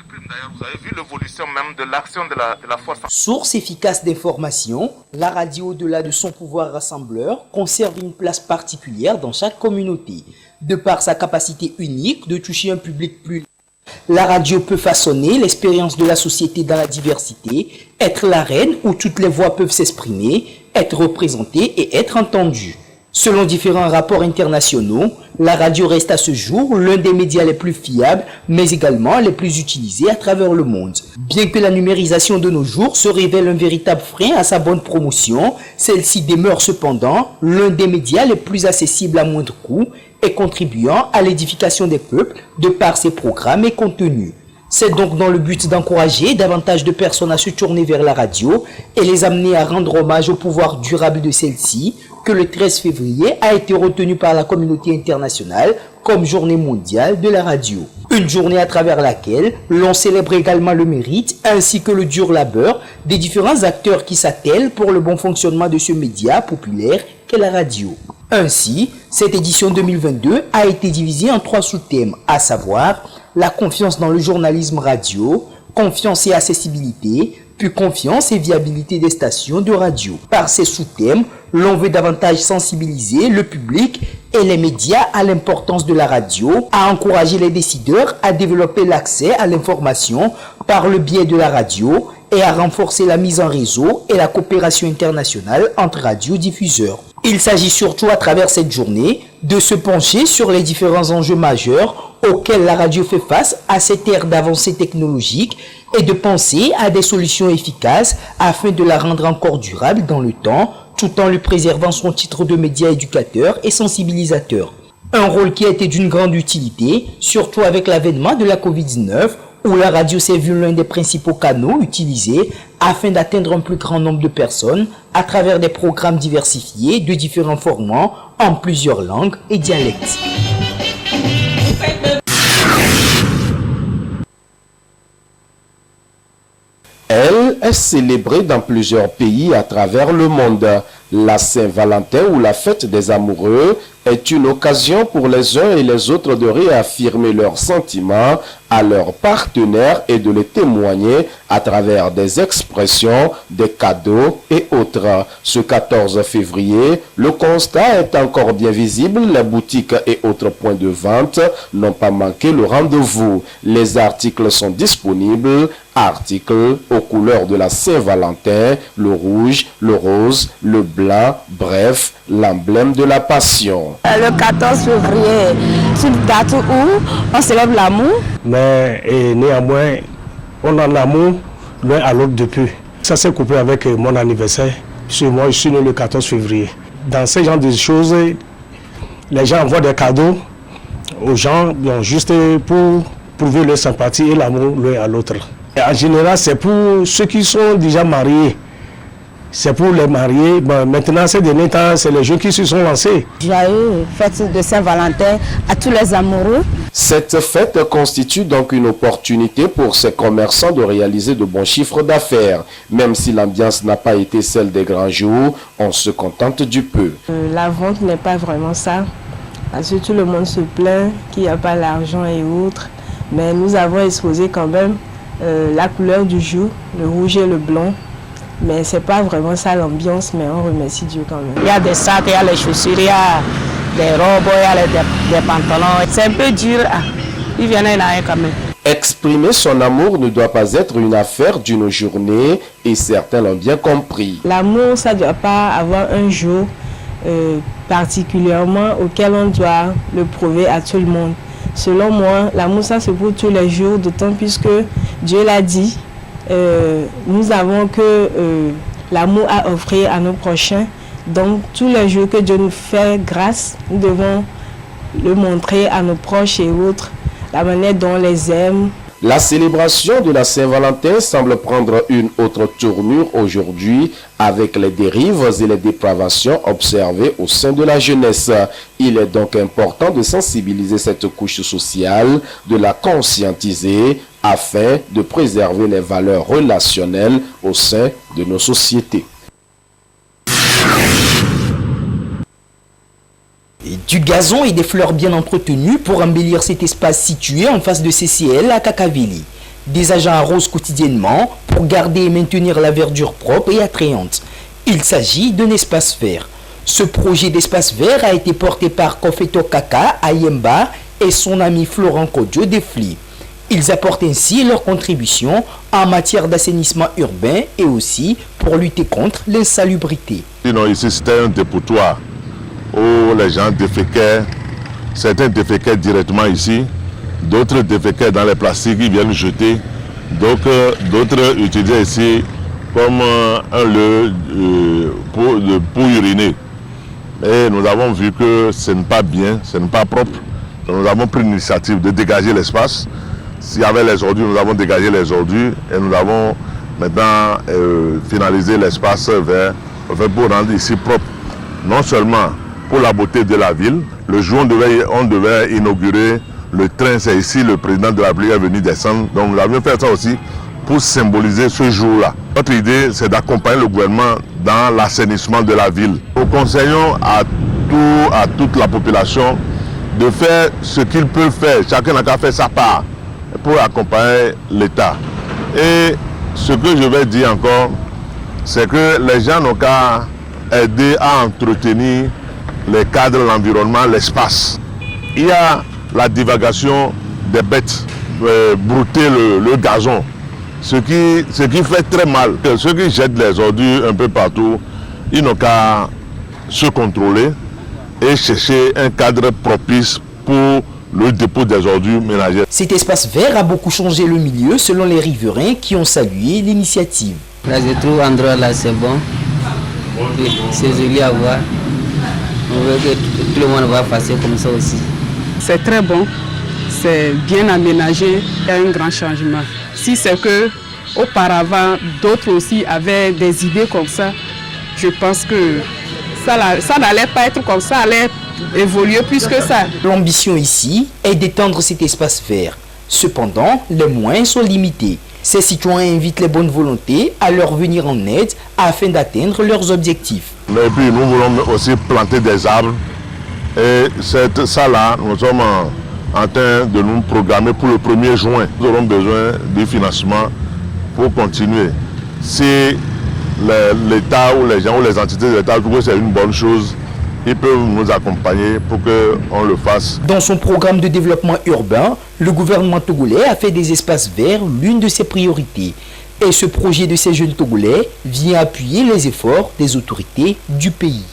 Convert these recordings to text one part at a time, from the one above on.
D'ailleurs, vous avez vu l'évolution même de l'action de la force. Source efficace d'information, la radio, au-delà de son pouvoir rassembleur, conserve une place particulière dans chaque communauté. De par sa capacité unique de toucher un public plus large, la radio peut façonner l'expérience de la société dans la diversité, être l'arène où toutes les voix peuvent s'exprimer, être représentées et être entendues. Selon différents rapports internationaux, la radio reste à ce jour l'un des médias les plus fiables, mais également les plus utilisés à travers le monde. Bien que la numérisation de nos jours se révèle un véritable frein à sa bonne promotion, celle-ci demeure cependant l'un des médias les plus accessibles à moindre coût et contribuant à l'édification des peuples de par ses programmes et contenus. C'est donc dans le but d'encourager davantage de personnes à se tourner vers la radio et les amener à rendre hommage au pouvoir durable de celle-ci que le 13 février a été retenu par la communauté internationale comme journée mondiale de la radio. Une journée à travers laquelle l'on célèbre également le mérite ainsi que le dur labeur des différents acteurs qui s'attellent pour le bon fonctionnement de ce média populaire qu'est la radio. Ainsi, cette édition 2022 a été divisée en 3 sous-thèmes, à savoir la confiance dans le journalisme radio, confiance et accessibilité, puis confiance et viabilité des stations de radio. Par ces sous-thèmes, l'on veut davantage sensibiliser le public et les médias à l'importance de la radio, à encourager les décideurs à développer l'accès à l'information par le biais de la radio et à renforcer la mise en réseau et la coopération internationale entre radiodiffuseurs. Il s'agit surtout à travers cette journée de se pencher sur les différents enjeux majeurs auxquels la radio fait face à cette ère d'avancée technologique et de penser à des solutions efficaces afin de la rendre encore durable dans le temps, tout en lui préservant son titre de média éducateur et sensibilisateur. Un rôle qui a été d'une grande utilité, surtout avec l'avènement de la Covid-19, où la radio s'est vue l'un des principaux canaux utilisés afin d'atteindre un plus grand nombre de personnes à travers des programmes diversifiés de différents formats en plusieurs langues et dialectes. Elle est célébrée dans plusieurs pays à travers le monde. La Saint-Valentin ou la fête des amoureux est une occasion pour les uns et les autres de réaffirmer leurs sentiments à leurs partenaires et de les témoigner à travers des expressions, des cadeaux et autres. Ce 14 février, le constat est encore bien visible. Les boutiques et autres points de vente n'ont pas manqué le rendez-vous. Les articles sont disponibles. Articles aux couleurs de la Saint-Valentin, le rouge, le rose, le blanc, bref, l'emblème de la passion. Le 14 février, c'est une date où on célèbre l'amour. Mais néanmoins, on a l'amour l'un à l'autre depuis. Ça s'est couplé avec mon anniversaire. Moi, je suis né le 14 février. Dans ce genre de choses, les gens envoient des cadeaux aux gens juste pour prouver leur sympathie et l'amour l'un à l'autre. En général, c'est pour ceux qui sont déjà mariés. C'est pour les mariés. Bon, maintenant, ces derniers temps, c'est les jeunes qui se sont lancés. Joyeux fête de Saint-Valentin à tous les amoureux. Cette fête constitue donc une opportunité pour ces commerçants de réaliser de bons chiffres d'affaires. Même si l'ambiance n'a pas été celle des grands jours, on se contente du peu. La vente n'est pas vraiment ça. Parce que tout le monde se plaint qu'il n'y a pas l'argent et autres. Mais nous avons exposé quand même la couleur du jour, le rouge et le blanc. Mais c'est pas vraiment ça l'ambiance, mais on remercie Dieu quand même. Il y a des sacs, il y a les chaussures, il y a des robes, il y a des pantalons. C'est un peu dur, il vient là quand même. Exprimer son amour ne doit pas être une affaire d'une journée et certains l'ont bien compris. L'amour, ça ne doit pas avoir un jour particulièrement auquel on doit le prouver à tout le monde. Selon moi, l'amour, ça c'est pour tous les jours, d'autant puisque Dieu l'a dit. Nous avons que l'amour à offrir à nos prochains. Donc, tous les jours que Dieu nous fait grâce, nous devons le montrer à nos proches et autres, la manière dont on les aime. La célébration de la Saint-Valentin semble prendre une autre tournure aujourd'hui avec les dérives et les dépravations observées au sein de la jeunesse. Il est donc important de sensibiliser cette couche sociale, de la conscientiser afin de préserver les valeurs relationnelles au sein de nos sociétés. Du gazon et des fleurs bien entretenues pour embellir cet espace situé en face de CCL à Kakaveli. Des agents arrosent quotidiennement pour garder et maintenir la verdure propre et attrayante. Il s'agit d'un espace vert. Ce projet d'espace vert a été porté par Kofeto Kaka Ayemba et son ami Florent Kodjo Defli. Ils apportent ainsi leur contribution en matière d'assainissement urbain et aussi pour lutter contre l'insalubrité. Sinon, ici, c'était un dépotoir où les gens déféquaient. Certains déféquaient directement ici, d'autres déféquaient dans les plastiques, ils viennent jeter. Donc, d'autres utilisaient ici comme un lieu pour uriner. Et nous avons vu que ce n'est pas bien, ce n'est pas propre. Donc, nous avons pris l'initiative de dégager l'espace. S'il y avait les ordures, nous avons dégagé les ordures et nous avons maintenant finalisé l'espace vert pour rendre ici propre. Non seulement pour la beauté de la ville, le jour où on devait inaugurer le train, c'est ici le président de la République est venu descendre. Donc nous avions fait ça aussi pour symboliser ce jour-là. Notre idée, c'est d'accompagner le gouvernement dans l'assainissement de la ville. Nous conseillons à toute la population de faire ce qu'ils peuvent faire. Chacun n'a qu'à faire sa part pour accompagner l'État. Et ce que je vais dire encore, c'est que les gens n'ont qu'à aider à entretenir les cadres, l'environnement, l'espace. Il y a la divagation des bêtes, brouter le gazon, ce qui fait très mal. Ceux qui jettent les ordures un peu partout, ils n'ont qu'à se contrôler et chercher un cadre propice pour le dépôt des ordures ménagères. Cet espace vert a beaucoup changé le milieu selon les riverains qui ont salué l'initiative. Là, je trouve l'endroit là, c'est bon. C'est joli à voir. On veut que tout le monde va passer comme ça aussi. C'est très bon, c'est bien aménagé, il y a un grand changement. Si c'est que auparavant d'autres aussi avaient des idées comme ça, je pense que ça n'allait pas être comme ça, allait évoluer plus que ça. L'ambition ici est d'étendre cet espace vert. Cependant, les moyens sont limités. Ces citoyens invitent les bonnes volontés à leur venir en aide afin d'atteindre leurs objectifs. Et puis nous voulons aussi planter des arbres. Et ça là, nous sommes en train de nous programmer pour le 1er juin. Nous aurons besoin du financement pour continuer. Si l'État ou les gens ou les entités de l'État trouvent que c'est une bonne chose, ils peuvent nous accompagner pour qu'on le fasse. Dans son programme de développement urbain, le gouvernement togolais a fait des espaces verts l'une de ses priorités. Et ce projet de ces jeunes Togolais vient appuyer les efforts des autorités du pays.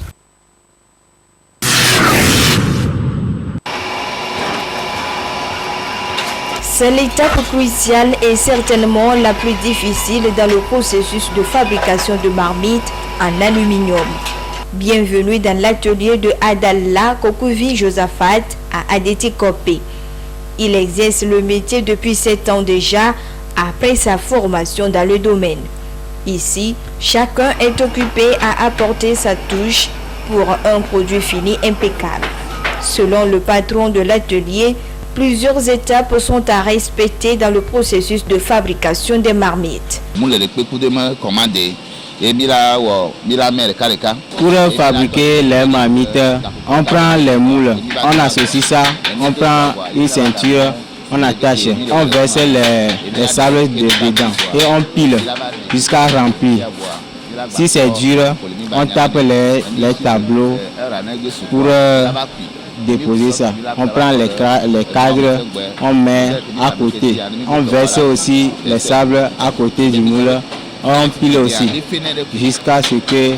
C'est l'étape cruciale et certainement la plus difficile dans le processus de fabrication de marmites en aluminium. Bienvenue dans l'atelier de Adalla Kokuvi Josaphat à Adeti Kopé. Il exerce le métier depuis 7 ans déjà après sa formation dans le domaine. Ici, chacun est occupé à apporter sa touche pour un produit fini impeccable. Selon le patron de l'atelier, plusieurs étapes sont à respecter dans le processus de fabrication des marmites. Pour fabriquer les marmites, on prend les moules, on associe ça, on prend une ceinture, on attache, on verse les sables dedans et on pile jusqu'à remplir. Si c'est dur, on tape les tableaux pour déposer ça. On prend les cadres, on met à côté. On verse aussi les sables à côté du moule. On pile aussi jusqu'à ce que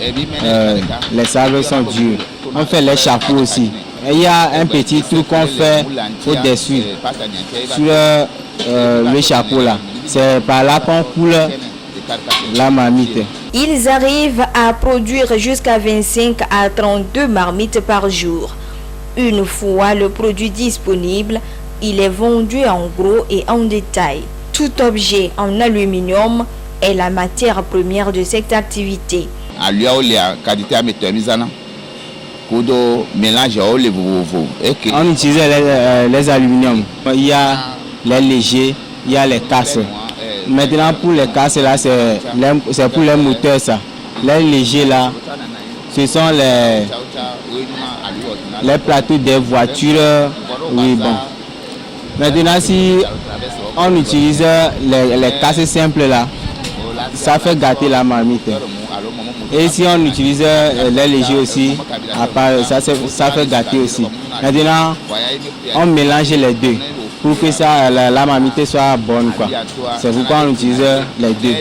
les sables sont durs. On fait les chapeaux aussi. Et il y a un petit truc qu'on fait au-dessus, sur le chapeau là. C'est par là qu'on coule la marmite. Ils arrivent à produire jusqu'à 25 à 32 marmites par jour. Une fois le produit disponible, il est vendu en gros et en détail. Tout objet en aluminium est la matière première de cette activité. On utilise les aluminiums. Il y a les légers, il y a les casses. Maintenant pour les casses là, c'est pour les moteurs ça. Les légers là, ce sont les plateaux des voitures. Oui bon. Maintenant si on utilise les casses simples là, ça fait gâter la marmite. Et si on utilise les légers aussi, à part, ça fait gâter aussi. Maintenant, on mélange les deux pour que ça, la marmite soit bonne, quoi. C'est pourquoi on utilise les deux.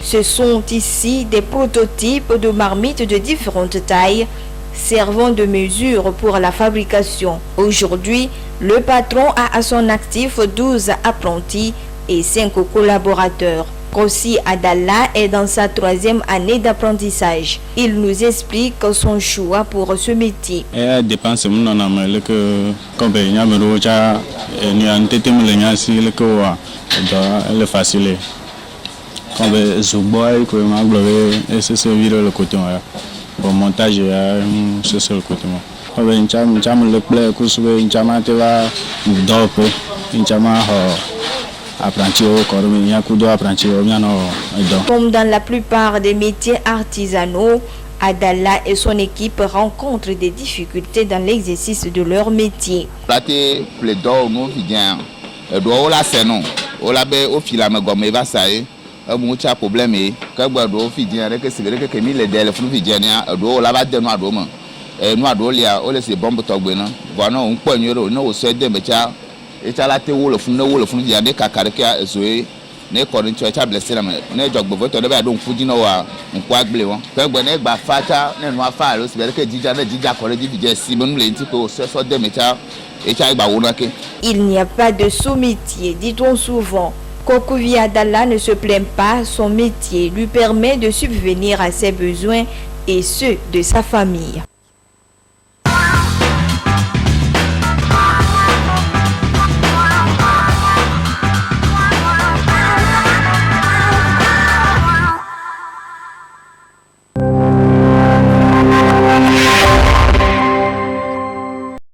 Ce sont ici des prototypes de marmites de différentes tailles servant de mesure pour la fabrication. Aujourd'hui, le patron a à son actif 12 apprentis et 5 collaborateurs. Kossi Adalla est dans sa 3e année d'apprentissage. Il nous explique son choix pour ce métier. Bon montage, c'est ça le côté. Comme dans la plupart des métiers artisanaux, Adalla et son équipe rencontrent des difficultés dans l'exercice de leur métier. Mucha problème que do fidien que c'est que mi le dele funu fidien do la ba de no ado mo no ado lia o le se bombe togbe na bona un ponyoro no o se de mecha e cha la te wo le funu fidien de kakare ke ezoe ne ko ni cha blessé na ne jogbo voto de ba do fuji no wa nko agble won ke gbe ne gba facha ne no afa lo se be ke jija ko le fidien si mo le nti ko so de mecha e cha gba wo na ke. Il n'y a pas de sous-métier, dit-on souvent. Kokovi Adalla ne se plaint pas, son métier lui permet de subvenir à ses besoins et ceux de sa famille.